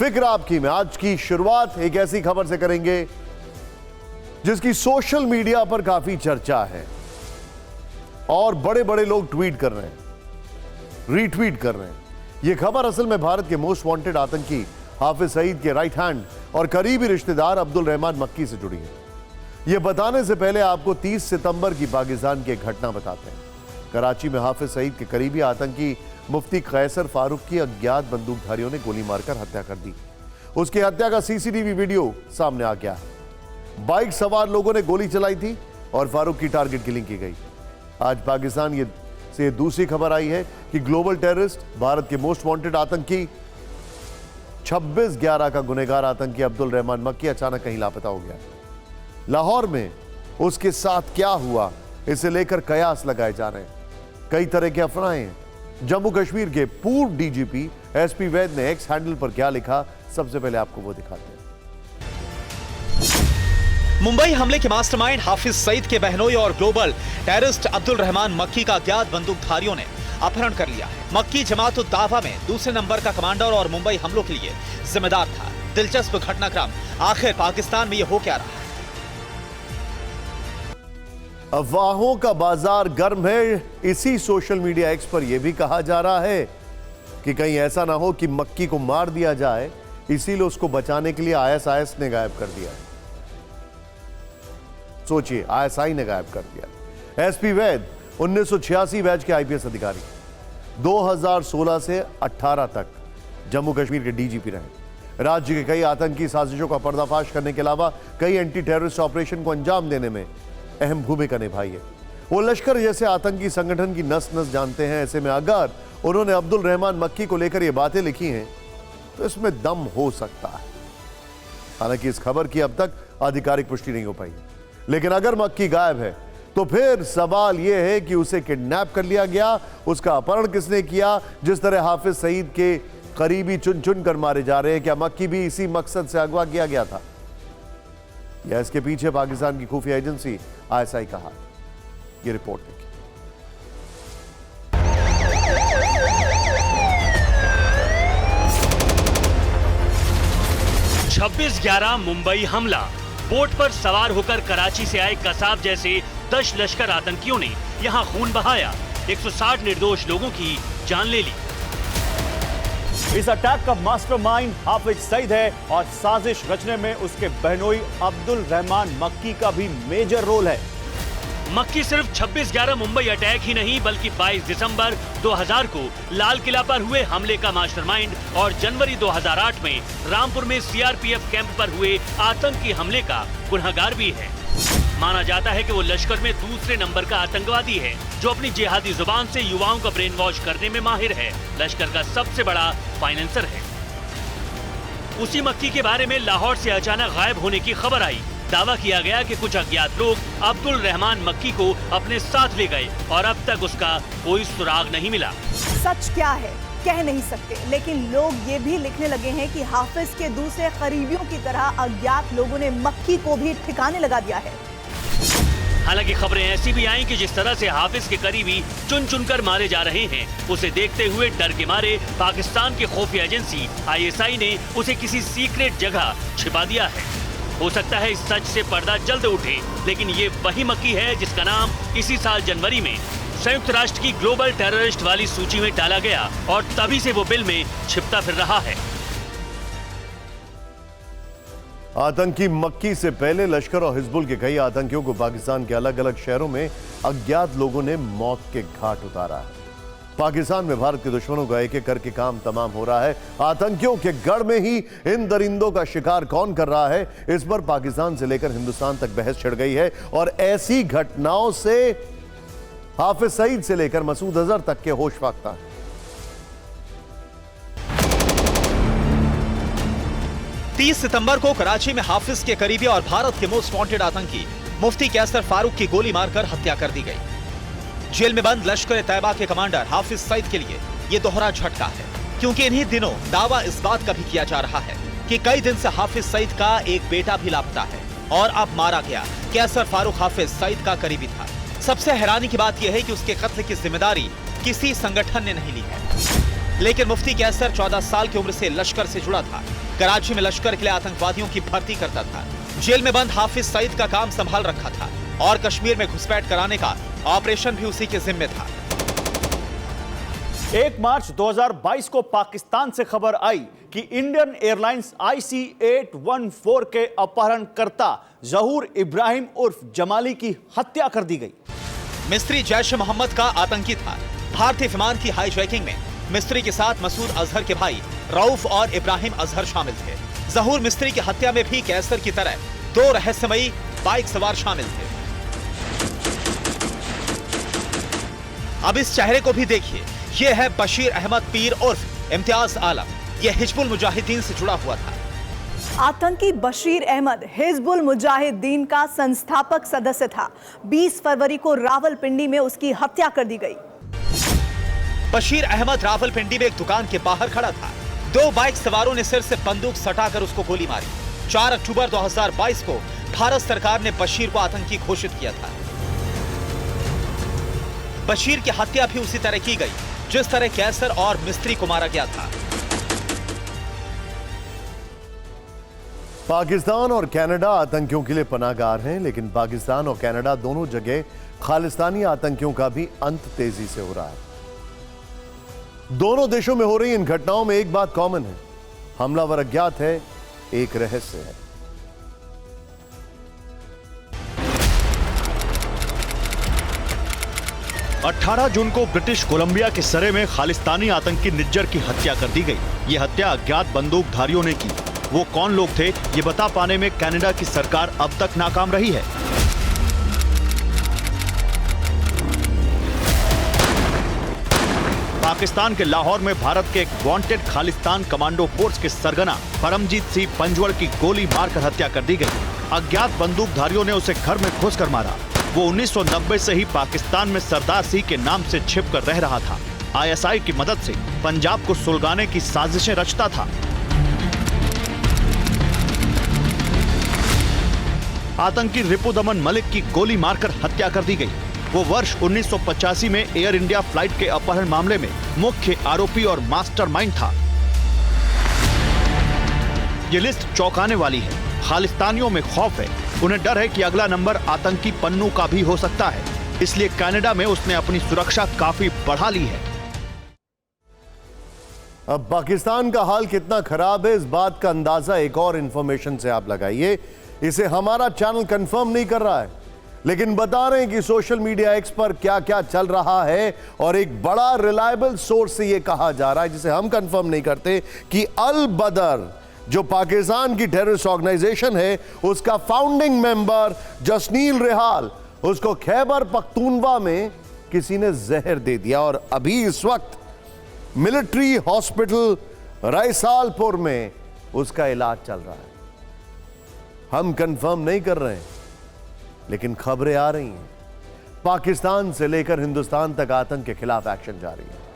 फिक्र आपकी में आज की शुरुआत एक ऐसी खबर से करेंगे जिसकी सोशल मीडिया पर काफी चर्चा है और बड़े बड़े लोग ट्वीट कर रहे हैं, रीट्वीट कर रहे हैं। यह खबर असल में भारत के मोस्ट वांटेड आतंकी हाफिज सईद के राइट हैंड और करीबी रिश्तेदार अब्दुल रहमान मक्की से जुड़ी है। यह बताने से पहले आपको 30 सितंबर की पाकिस्तान की एक घटना बताते हैं। कराची में हाफिज सईद के करीबी आतंकी मुफ्ती कैसर फारूक की अज्ञात बंदूकधारियों ने गोली मारकर हत्या कर दी। उसकी हत्या का सीसीटीवी वीडियो सामने आ गया है। बाइक सवार लोगों ने गोली चलाई थी और फारूक की टारगेट किलिंग की गई। आज पाकिस्तान से दूसरी खबर आई है कि ग्लोबल टेररिस्ट, भारत के मोस्ट वांटेड आतंकी 26/11 का गुनहगार आतंकी अब्दुल रहमान मक्की अचानक कहीं लापता हो गया। लाहौर में उसके साथ क्या हुआ, इसे लेकर कयास लगाए जा रहे हैं। कई तरह के अफवाहें हैं। जम्मू कश्मीर के पूर्व डीजीपी एसपी वैद ने एक्स हैंडल पर क्या लिखा, सबसे पहले आपको वो दिखाते हैं। मुंबई हमले के मास्टरमाइंड हाफिज सईद के बहनोई और ग्लोबल टेररिस्ट अब्दुल रहमान मक्की का अज्ञात बंदूकधारियों ने अपहरण कर लिया है। मक्की जमात उद दावा में दूसरे नंबर का कमांडर और मुंबई हमलों के लिए जिम्मेदार था। दिलचस्प घटनाक्रम, आखिर पाकिस्तान में यह हो क्या रहा है? अफवाहों का बाजार गर्म है। इसी सोशल मीडिया एक्स पर यह भी कहा जा रहा है कि कहीं ऐसा ना हो कि मक्की को मार दिया जाए, इसीलिए उसको बचाने के लिए आईएसआईएस ने गायब कर दिया है। सोचिए, आईएसआई ने गायब कर दिया। एसपी वैद 1986 बैच के आईपीएस अधिकारी, 2016 से 18 तक जम्मू कश्मीर के डीजीपी रहे। राज्य के कई आतंकी साजिशों का पर्दाफाश करने के अलावा कई एंटी टेररिस्ट ऑपरेशन को अंजाम देने में अहम भूमिका निभाई है। वो लश्कर जैसे आतंकी संगठन की नस नस जानते हैं। ऐसे में अगर उन्होंने अब्दुल रहमान मक्की को लेकर ये बातें लिखी हैं तो इसमें दम हो सकता है। हालांकि इस खबर की अब तक आधिकारिक पुष्टि नहीं हो पाई, लेकिन अगर मक्की गायब है तो फिर सवाल यह है कि उसे किडनैप कर लिया गया, उसका अपहरण किसने किया? जिस तरह हाफिज सईद के करीबी चुन चुन कर मारे जा रहे हैं, क्या मक्की भी इसी मकसद से अगवा किया गया था या इसके पीछे पाकिस्तान की खुफिया एजेंसी आईएसआई का हाथ? ये रिपोर्ट देखिए। 26/11 मुंबई हमला। बोट पर सवार होकर कराची से आए कसाब जैसे 10 लश्कर आतंकियों ने यहां खून बहाया, 160 निर्दोष लोगों की जान ले ली। इस अटैक का मास्टरमाइंड हाफिज सईद है और साजिश रचने में उसके बहनोई अब्दुल रहमान मक्की का भी मेजर रोल है। मक्की सिर्फ 26/11 मुंबई अटैक ही नहीं बल्कि 22 दिसंबर 2000 को लाल किला पर हुए हमले का मास्टरमाइंड और जनवरी 2008 में रामपुर में सीआरपीएफ कैंप पर हुए आतंकी हमले का गुनहगार भी है। माना जाता है कि वो लश्कर में दूसरे नंबर का आतंकवादी है जो अपनी जिहादी जुबान से युवाओं का ब्रेन वॉश करने में माहिर है। लश्कर का सबसे बड़ा फाइनेंसर है। उसी मक्की के बारे में लाहौर से अचानक गायब होने की खबर आई। दावा किया गया कि कुछ अज्ञात लोग अब्दुल रहमान मक्की को अपने साथ ले गए और अब तक उसका कोई सुराग नहीं मिला। सच क्या है कह नहीं सकते, लेकिन लोग ये भी लिखने लगे हैं कि हाफिज के दूसरे करीबियों की तरह अज्ञात लोगों ने मक्की को भी ठिकाने लगा दिया है। हालांकि खबरें ऐसी भी आईं कि जिस तरह से हाफिज के करीबी चुन चुनकर मारे जा रहे हैं, उसे देखते हुए डर के मारे पाकिस्तान की खुफिया एजेंसी आईएसआई ने उसे किसी सीक्रेट जगह छिपा दिया है। हो सकता है इस सच से पर्दा जल्द उठे, लेकिन ये वही मक्की है जिसका नाम इसी साल जनवरी में संयुक्त राष्ट्र की ग्लोबल टेररिस्ट वाली सूची में डाला गया और तभी से वो बिल में छिपता फिर रहा है। आतंकी मक्की से पहले लश्कर और हिजबुल के कई आतंकियों को पाकिस्तान के अलग अलग शहरों में अज्ञात लोगों ने मौत के घाट उतारा है। पाकिस्तान में भारत के दुश्मनों का एक एक करके काम तमाम हो रहा है। आतंकियों के गढ़ में ही इन दरिंदों का शिकार कौन कर रहा है, इस पर पाकिस्तान से लेकर हिंदुस्तान तक बहस छिड़ गई है और ऐसी घटनाओं से हाफिज सईद से लेकर मसूद अजहर तक के होश फाख्ता है। 30 सितंबर को कराची में हाफिज के करीबी और भारत के मोस्ट वांटेड आतंकी मुफ्ती कैसर फारूक की गोली मारकर हत्या कर दी गई। जेल में बंद लश्कर तैयबा के कमांडर हाफिज सईद के लिए ये दोहरा झटका है, क्योंकि इन्हीं दिनों दावा इस बात का भी किया जा रहा है कि कई दिन से हाफिज सईद का एक बेटा भी लापता है और अब मारा गया। कैसर फारूक हाफिज सईद का करीबी था। सबसे हैरानी की बात यह है कि उसके कत्ल की जिम्मेदारी किसी संगठन ने नहीं ली है। लेकिन मुफ्ती कैसर 14 साल की उम्र से लश्कर से जुड़ा था। कराची में लश्कर के लिए आतंकवादियों की भर्ती करता था। जेल में बंद हाफिज सईद का काम संभाल रखा था और कश्मीर में घुसपैठ कराने का ऑपरेशन भी उसी के जिम्मे था। 1 मार्च 2022 को पाकिस्तान से खबर आई कि इंडियन एयरलाइंस IC-814 के अपहरणकर्ता जहूर इब्राहिम उर्फ जमाली की हत्या कर दी गई। मिस्त्री जैश मोहम्मद का आतंकी था। भारतीय विमान की हाईजैकिंग में मिस्त्री के साथ मसूद अजहर के भाई रऊफ और इब्राहिम अजहर शामिल थे। जहूर मिस्त्री की हत्या में भी कैसर की तरह 2 रहस्यमयी बाइक सवार शामिल थे। अब इस चेहरे को भी देखिए, यह है बशीर अहमद पीर उर्फ इम्तियाज आलम। यह हिजबुल मुजाहिदीन से जुड़ा हुआ था। आतंकी बशीर अहमद हिजबुल मुजाहिदीन का संस्थापक सदस्य था। 20 फरवरी को रावलपिंडी में उसकी हत्या कर दी गई। बशीर अहमद रावलपिंडी में एक दुकान के बाहर खड़ा था। 2 बाइक सवारों ने सिर से बंदूक सटाकर उसको गोली मारी। 4 अक्टूबर 2022 को भारत सरकार ने बशीर को आतंकी घोषित किया था। बशीर की हत्या भी उसी तरह की गई जिस तरह कैसर और मिस्त्री को मारा गया था। पाकिस्तान और कनाडा आतंकियों के लिए पनाहगार हैं, लेकिन पाकिस्तान और कनाडा दोनों जगह खालिस्तानी आतंकियों का भी अंत तेजी से हो रहा है। दोनों देशों में हो रही इन घटनाओं में एक बात कॉमन है, हमलावर अज्ञात है, एक रहस्य है। अठारह जून को ब्रिटिश कोलंबिया के सरे में खालिस्तानी आतंकी निज्जर की हत्या कर दी गई। यह हत्या अज्ञात बंदूकधारियों ने की। वो कौन लोग थे, ये बता पाने में कनाडा की सरकार अब तक नाकाम रही है। पाकिस्तान के लाहौर में भारत के एक वांटेड खालिस्तान कमांडो फोर्स के सरगना परमजीत सिंह पंजवड़ की गोली मारकर हत्या कर दी गई। अज्ञात बंदूकधारियों ने उसे घर में घुसकर मारा। वो 1990 से ही पाकिस्तान में सरदार सिंह के नाम से छिपकर रह रहा था। ISI की मदद से पंजाब को सुलगाने की साजिशें रचता था। आतंकी रिपुदमन मलिक की गोली मारकर हत्या कर दी गई। वो वर्ष 1985 में एयर इंडिया फ्लाइट के अपहरण मामले में मुख्य आरोपी और मास्टरमाइंड था। ये लिस्ट चौंकाने वाली है। खालिस्तानियों में खौफ है, उन्हें डर है कि अगला नंबर आतंकी पन्नू का भी हो सकता है। इसलिए कनाडा में उसने अपनी सुरक्षा काफी बढ़ा ली है। अब पाकिस्तान का हाल कितना खराब है, इस बात का अंदाजा एक और इंफॉर्मेशन से आप लगाइए। इसे हमारा चैनल कंफर्म नहीं कर रहा है, लेकिन बता रहे हैं कि सोशल मीडिया एक्स पर क्या क्या चल रहा है, और एक बड़ा रिलायबल सोर्स से यह कहा जा रहा है, जिसे हम कंफर्म नहीं करते, कि अल बदर जो पाकिस्तान की टेररिस्ट ऑर्गेनाइजेशन है, उसका फाउंडिंग मेंबर जसनील रिहाल, उसको खैबर पख्तूनवा में किसी ने जहर दे दिया और अभी इस वक्त मिलिट्री हॉस्पिटल रईसालपुर में उसका इलाज चल रहा है। हम कंफर्म नहीं कर रहे हैं, लेकिन खबरें आ रही हैं। पाकिस्तान से लेकर हिंदुस्तान तक आतंक के खिलाफ एक्शन जारी है।